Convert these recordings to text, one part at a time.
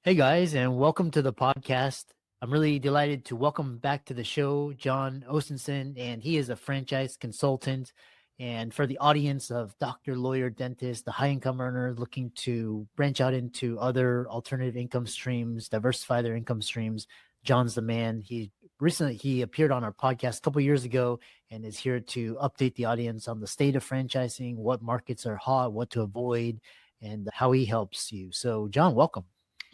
Hey guys, and welcome to the podcast. I'm really delighted to welcome back to the show Jon Ostenson, and he is a franchise consultant. And for the audience of doctor, lawyer, dentist, the high income earner looking to branch out into other alternative income streams, diversify their income streams, Jon's the man. He appeared on our podcast a couple years ago and is here to update the audience on the state of franchising, what markets are hot, what to avoid, and how he helps you. So, Jon, welcome.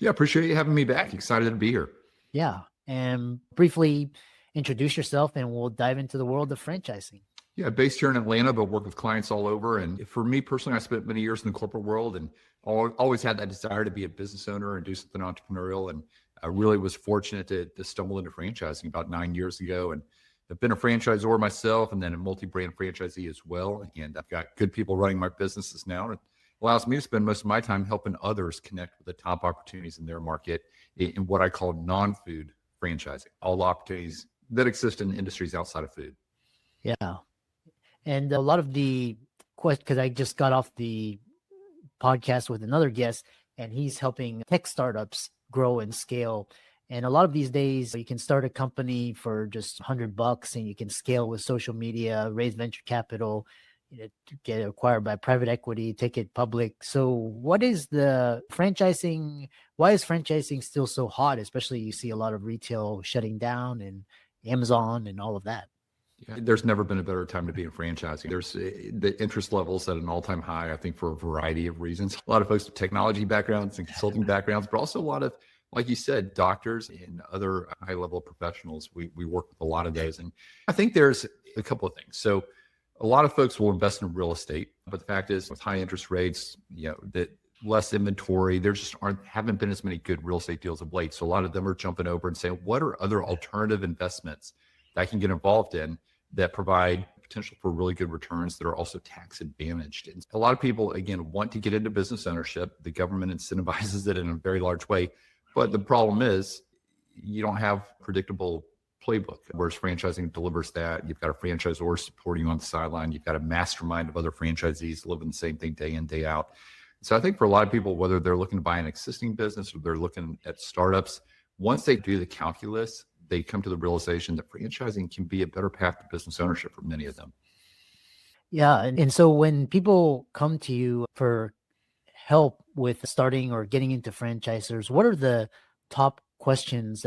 Yeah, appreciate you having me back. Excited to be here. Yeah. And briefly introduce yourself and we'll dive into the world of franchising. Yeah, based here in Atlanta, but work with clients all over. And for me personally, I spent many years in the corporate world and always had that desire to be a business owner and do something entrepreneurial. And I really was fortunate to stumble into franchising about 9 years ago. And I've been a franchisor myself and then a multi-brand franchisee as well. And I've got good people running my businesses now. And it allows me to spend most of my time helping others connect with the top opportunities in their market in what I call non-food franchising, all opportunities that exist in industries outside of food. Yeah. And a lot of the questions, because I just got off the podcast with another guest and he's helping tech startups grow and scale. And a lot of these days you can start a company for just $100 and you can scale with social media, raise venture capital, get acquired by private equity, take it public. So what is the franchising? Why is franchising still so hot? Especially you see a lot of retail shutting down and Amazon and all of that. Yeah, there's never been a better time to be in franchising. There's the interest levels at an all-time high, I think, for a variety of reasons. A lot of folks with technology backgrounds and consulting backgrounds, but also a lot of, like you said, doctors and other high-level professionals. We work with a lot of those. And I think there's a couple of things. So a lot of folks will invest in real estate, but the fact is with high interest rates, that less inventory, there just haven't been as many good real estate deals of late. So a lot of them are jumping over and saying, what are other alternative investments that I can get involved in that provide potential for really good returns that are also tax advantaged? And a lot of people, again, want to get into business ownership. The government incentivizes it in a very large way. But the problem is you don't have predictable playbook, whereas franchising delivers that. You've got a franchisor supporting you on the sideline. You've got a mastermind of other franchisees living the same thing day in, day out. So I think for a lot of people, whether they're looking to buy an existing business or they're looking at startups, once they do the calculus, they come to the realization that franchising can be a better path to business ownership for many of them. Yeah. And so when people come to you for help with starting or getting into franchisers, what are the top questions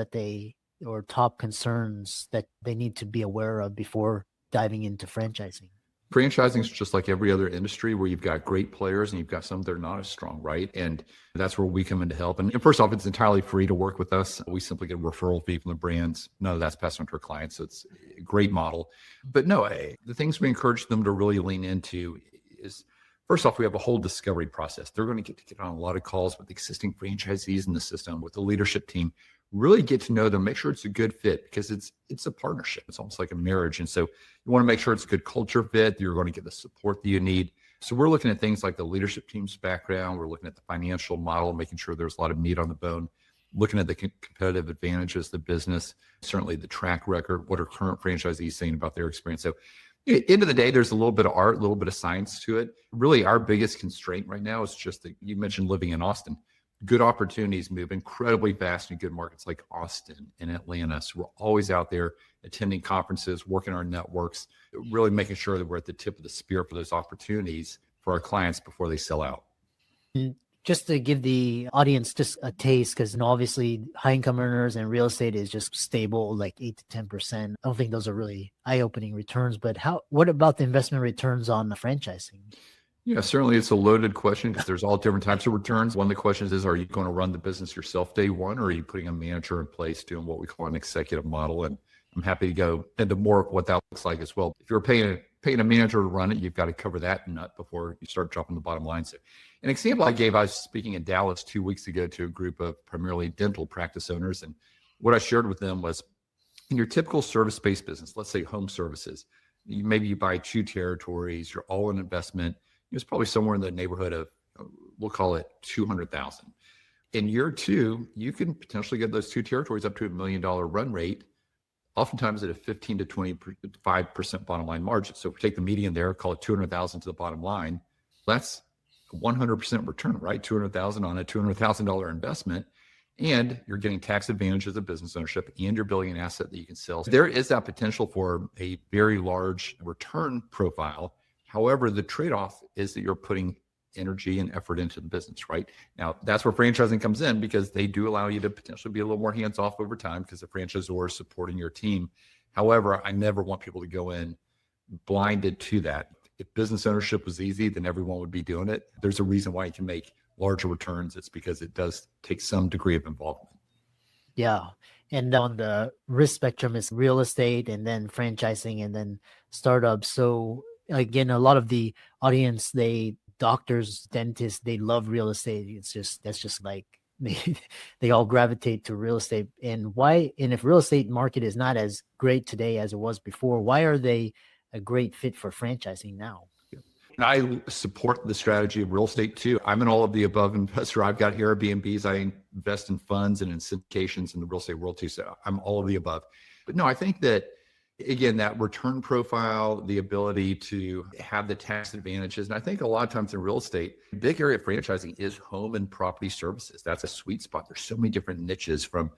or top concerns that they need to be aware of before diving into franchising? Franchising is just like every other industry where you've got great players and you've got some that are not as strong, right? And that's where we come in to help. And first off, it's entirely free to work with us. We simply get a referral fee from the brands. None of that's passed on to our clients. So it's a great model. But no, the things we encourage them to really lean into is, first off, we have a whole discovery process. They're going to get on a lot of calls with existing franchisees in the system, with the leadership team, really get to know them, make sure it's a good fit because it's a partnership. It's almost like a marriage. And so you want to make sure it's a good culture fit. You're going to get the support that you need. So we're looking at things like the leadership team's background. We're looking at the financial model, making sure there's a lot of meat on the bone, looking at the competitive advantages of the business, certainly the track record, what are current franchisees saying about their experience. So end of the day, there's a little bit of art, a little bit of science to it. Really, our biggest constraint right now is just that you mentioned living in Austin. Good opportunities move incredibly fast in good markets like Austin and Atlanta. So we're always out there attending conferences, working our networks, really making sure that we're at the tip of the spear for those opportunities for our clients before they sell out. Just to give the audience just a taste, because obviously high income earners and real estate is just stable, like 8 to 10%. I don't think those are really eye-opening returns, but what about the investment returns on the franchising? Yeah, certainly it's a loaded question because there's all different types of returns. One of the questions is, are you going to run the business yourself day one, or are you putting a manager in place doing what we call an executive model? And I'm happy to go into more of what that looks like as well. If you're paying a manager to run it, you've got to cover that nut before you start dropping the bottom line. So an example I gave, I was speaking in Dallas 2 weeks ago to a group of primarily dental practice owners. And what I shared with them was, in your typical service-based business, let's say home services, maybe you buy 2 territories, you're all in investment. It's probably somewhere in the neighborhood of, we'll call it 200,000. In year 2, you can potentially get those 2 territories up to $1 million run rate, oftentimes at a 15 to 25% bottom line margin. So if we take the median there, call it 200,000 to the bottom line, that's 100% return, right? 200,000 on a $200,000 investment. and you're getting tax advantages of business ownership, and you're building an asset that you can sell. So there is that potential for a very large return profile. However, the trade-off is that you're putting energy and effort into the business, right? Now, that's where franchising comes in, because they do allow you to potentially be a little more hands-off over time because the franchisor is supporting your team. However, I never want people to go in blinded to that. If business ownership was easy, then everyone would be doing it. There's a reason why you can make larger returns. It's because it does take some degree of involvement. Yeah. And on the risk spectrum is real estate and then franchising and then startups. So again, a lot of the audience, doctors, dentists, they love real estate. That's just like they all gravitate to real estate. And if real estate market is not as great today as it was before, why are they a great fit for franchising now? And I support the strategy of real estate too. I'm an all of the above investor. I've got Airbnbs. I invest in funds and in syndications in the real estate world too. So I'm all of the above. But no, I think that, again, that return profile, the ability to have the tax advantages. And I think a lot of times in real estate, a big area of franchising is home and property services. That's a sweet spot. There's so many different niches, from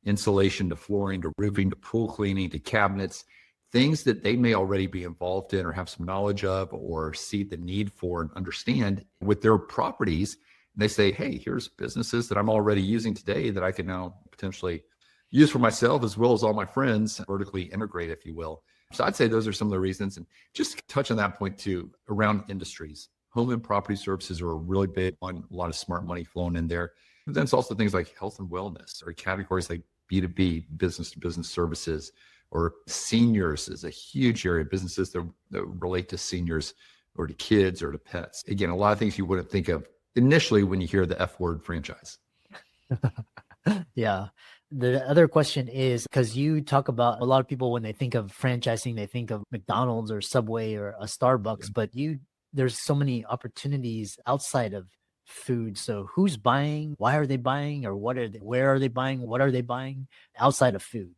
insulation to flooring to roofing to pool cleaning to cabinets, things that they may already be involved in or have some knowledge of or see the need for and understand with their properties. And they say, hey, here's businesses that I'm already using today that I can now potentially use for myself as well as all my friends, vertically integrate, if you will. So I'd say those are some of the reasons. And just to touch on that point too, around industries, home and property services are a really big one, a lot of smart money flowing in there. But then it's also things like health and wellness, or categories like B2B, business to business services, or seniors is a huge area of businesses that relate to seniors or to kids or to pets. Again, a lot of things you wouldn't think of initially when you hear the F word, franchise. Yeah. The other question is, because you talk about a lot of people, when they think of franchising, they think of McDonald's or Subway or a Starbucks, but there's so many opportunities outside of food. So who's buying? Why are they buying? Or where are they buying? What are they buying outside of food?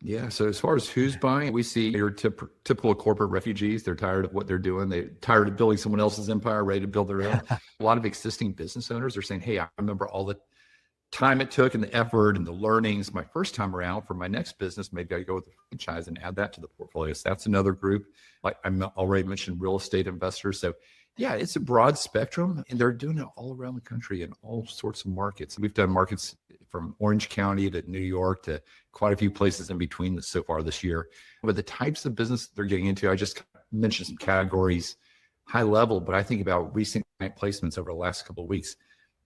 Yeah. So as far as who's buying, we see your typical corporate refugees. They're tired of what they're doing. They're tired of building someone else's empire, ready to build their own. A lot of existing business owners are saying, hey, I remember all the time it took and the effort and the learnings my first time around. For my next business, maybe I go with the franchise and add that to the portfolio. So that's another group. Like I already mentioned, real estate investors. So yeah, it's a broad spectrum, and they're doing it all around the country in all sorts of markets. We've done markets from Orange County to New York to quite a few places in between so far this year. But the types of business they're getting into, I just mentioned some categories high level, but I think about recent client placements over the last couple of weeks.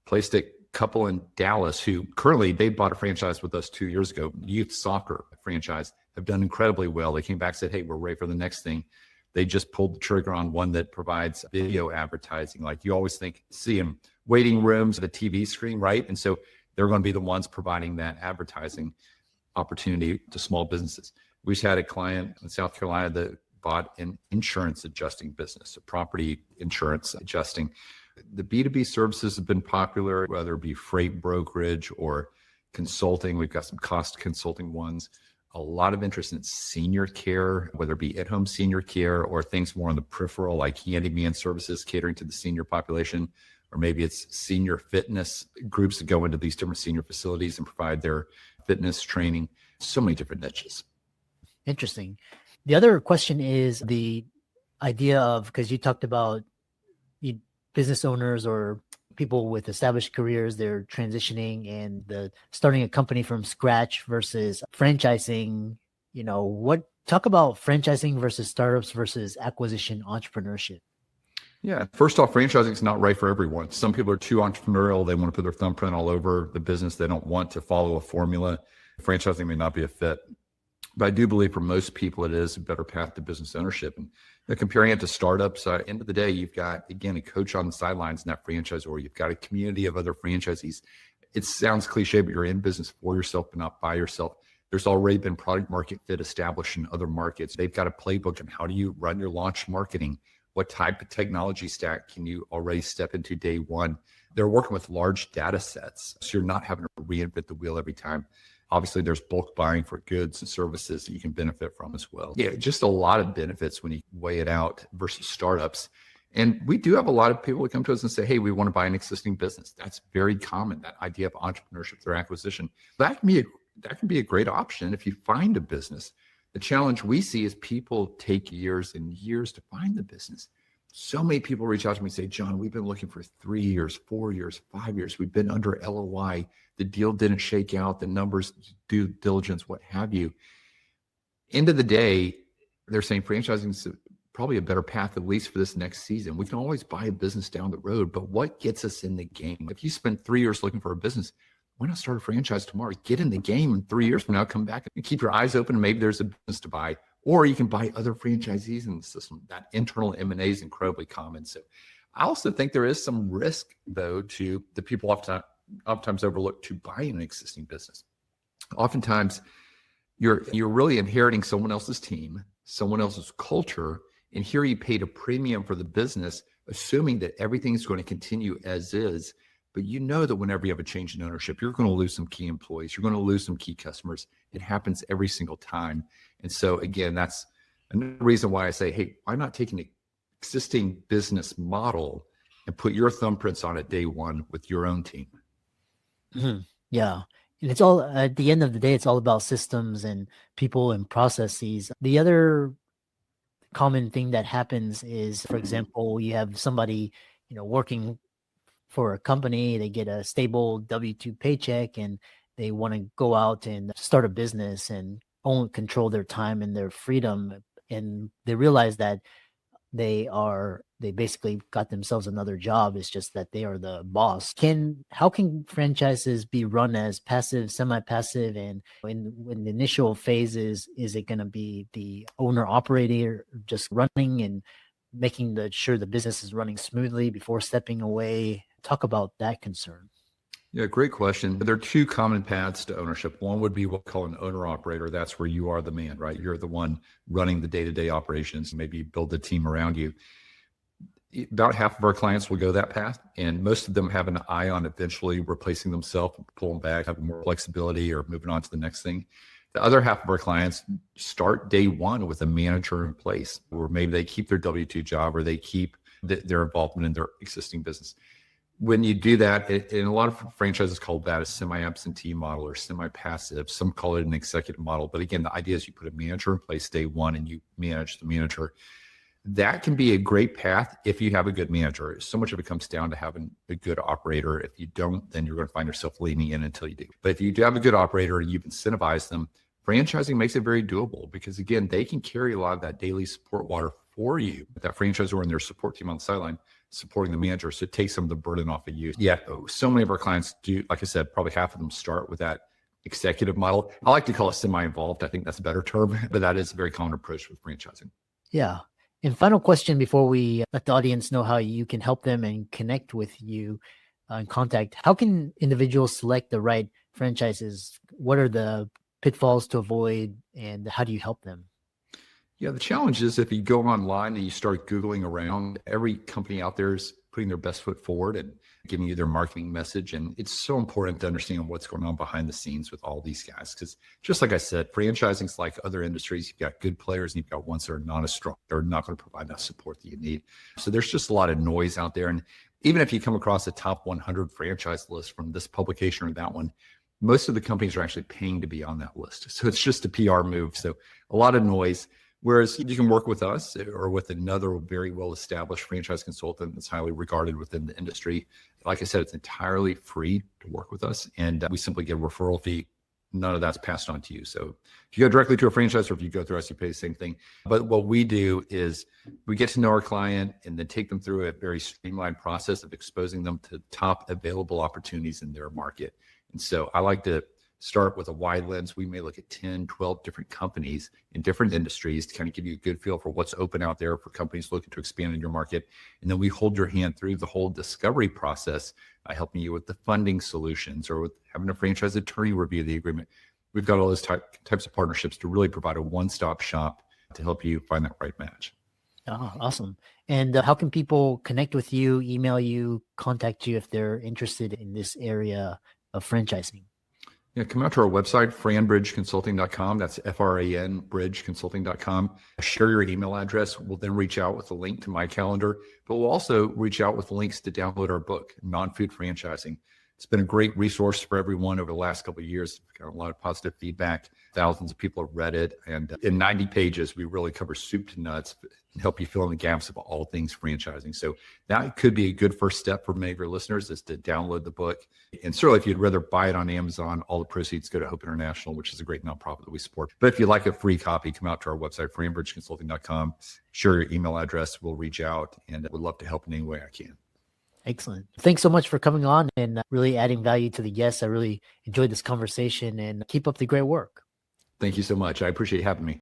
Placed a couple in Dallas who currently, they bought a franchise with us 2 years ago, youth soccer franchise, have done incredibly well. They came back and said, hey, we're ready for the next thing. They just pulled the trigger on one that provides video advertising. Like you always see them waiting rooms, the TV screen, right? And so they're going to be the ones providing that advertising opportunity to small businesses. We just had a client in South Carolina that bought an insurance adjusting business, a property insurance adjusting. The B2B services have been popular, whether it be freight brokerage or consulting. We've got some cost consulting ones. A lot of interest in senior care, whether it be at-home senior care or things more on the peripheral, like handyman services catering to the senior population, or maybe it's senior fitness groups that go into these different senior facilities and provide their fitness training. So many different niches. Interesting. The other question is the idea of, because you talked about business owners or people with established careers, they're transitioning and starting a company from scratch versus franchising. Talk about franchising versus startups versus acquisition entrepreneurship. Yeah. First off, franchising is not right for everyone. Some people are too entrepreneurial. They want to put their thumbprint all over the business. They don't want to follow a formula. Franchising may not be a fit. But I do believe for most people, it is a better path to business ownership. And comparing it to startups, end of the day, you've got, again, a coach on the sidelines in that franchise, or you've got a community of other franchisees. It sounds cliche, but you're in business for yourself, but not by yourself. There's already been product market fit established in other markets. They've got a playbook on how do you run your launch marketing? What type of technology stack can you already step into day one? They're working with large data sets, so you're not having to reinvent the wheel every time. Obviously, there's bulk buying for goods and services that you can benefit from as well. Yeah, just a lot of benefits when you weigh it out versus startups. And we do have a lot of people that come to us and say, hey, we want to buy an existing business. That's very common, that idea of entrepreneurship through acquisition. That can be a great option if you find a business. The challenge we see is people take years and years to find the business. So many people reach out to me and say, John, we've been looking for 3 years, 4 years, 5 years. We've been under LOI. The deal didn't shake out. The numbers, due diligence, what have you. End of the day, they're saying franchising is probably a better path, at least for this next season. We can always buy a business down the road, but what gets us in the game? If you spend 3 years looking for a business, why not start a franchise tomorrow? Get in the game, and 3 years from now, come back and keep your eyes open. Maybe there's a business to buy, or you can buy other franchisees in the system. That internal M&A is incredibly common. So I also think there is some risk, though, to the people oftentimes overlook to buying an existing business. Oftentimes, you're really inheriting someone else's team, someone else's culture, and here you paid a premium for the business, assuming that everything is going to continue as is. But you know that whenever you have a change in ownership, you're going to lose some key employees. You're going to lose some key customers. It happens every single time. And so again, that's another reason why I say, hey, why not take an existing business model and put your thumbprints on it day one with your own team? Mm-hmm. Yeah. And it's all, at the end of the day, it's all about systems and people and processes. The other common thing that happens is, for example, you have somebody, working for a company, they get a stable W-2 paycheck and they want to go out and start a business and only control their time and their freedom. And they realize that they basically got themselves another job. It's just that they are the boss. How can franchises be run as passive, semi-passive? And in the initial phases, is it going to be the owner operator just running and making sure the business is running smoothly before stepping away? Talk about that concern. Yeah, great question. There are two common paths to ownership. One would be what we call an owner operator. That's where you are the man, right? You're the one running the day-to-day operations. Maybe build a team around you. About half of our clients will go that path, and most of them have an eye on eventually replacing themselves, pulling back, having more flexibility, or moving on to the next thing. The other half of our clients start day one with a manager in place, or maybe they keep their W-2 job, or they keep their involvement in their existing business. When you do that, and a lot of franchises call that a semi-absentee model or semi-passive. Some call it an executive model. But again, the idea is you put a manager in place day one and you manage the manager. That can be a great path if you have a good manager. So much of it comes down to having a good operator. If you don't, then you're going to find yourself leaning in until you do. But if you do have a good operator and you've incentivized them, franchising makes it very doable because, again, they can carry a lot of that daily support water for you. That franchisor and their support team on the sideline supporting the manager. So it takes some of the burden off of you. Yeah, so many of our clients do, like I said, probably half of them start with that executive model. I like to call it semi-involved. I think that's a better term, but that is a very common approach with franchising. Yeah. And final question before we let the audience know how you can help them and connect with you and contact. How can individuals select the right franchises? What are the pitfalls to avoid and how do you help them? Yeah, the challenge is if you go online and you start Googling around, every company out there is putting their best foot forward and giving you their marketing message. And it's so important to understand what's going on behind the scenes with all these guys. Because just like I said, franchising is like other industries. You've got good players and you've got ones that are not as strong. They're not going to provide that support that you need. So there's just a lot of noise out there. And even if you come across a top 100 franchise list from this publication or that one, most of the companies are actually paying to be on that list. So it's just a PR move. So a lot of noise. Whereas you can work with us or with another very well-established franchise consultant that's highly regarded within the industry. Like I said, it's entirely free to work with us, and we simply get a referral fee. None of that's passed on to you. So if you go directly to a franchise or if you go through us, you pay the same thing. But what we do is we get to know our client and then take them through a very streamlined process of exposing them to top available opportunities in their market. And so I like to start with a wide lens. We may look at 10, 12 different companies in different industries to kind of give you a good feel for what's open out there for companies looking to expand in your market. And then we hold your hand through the whole discovery process by helping you with the funding solutions or with having a franchise attorney review the agreement. We've got all those types of partnerships to really provide a one-stop shop to help you find that right match. Oh, awesome. And how can people connect with you, email you, contact you if they're interested in this area of franchising? Yeah, come out to our website, franbridgeconsulting.com. That's F-R-A-N, bridgeconsulting.com. Share your email address. We'll then reach out with a link to my calendar, but we'll also reach out with links to download our book, Non-Food Franchising. It's been a great resource for everyone over the last couple of years. We've got a lot of positive feedback. Thousands of people have read it. And in 90 pages, we really cover soup to nuts and help you fill in the gaps of all things franchising. So that could be a good first step for many of your listeners, is to download the book. And certainly if you'd rather buy it on Amazon, all the proceeds go to Hope International, which is a great nonprofit that we support. But if you'd like a free copy, come out to our website, franbridgeconsulting.com. Share your email address. We'll reach out, and would love to help in any way I can. Excellent. Thanks so much for coming on and really adding value to the guests. I really enjoyed this conversation, and keep up the great work. Thank you so much. I appreciate having me.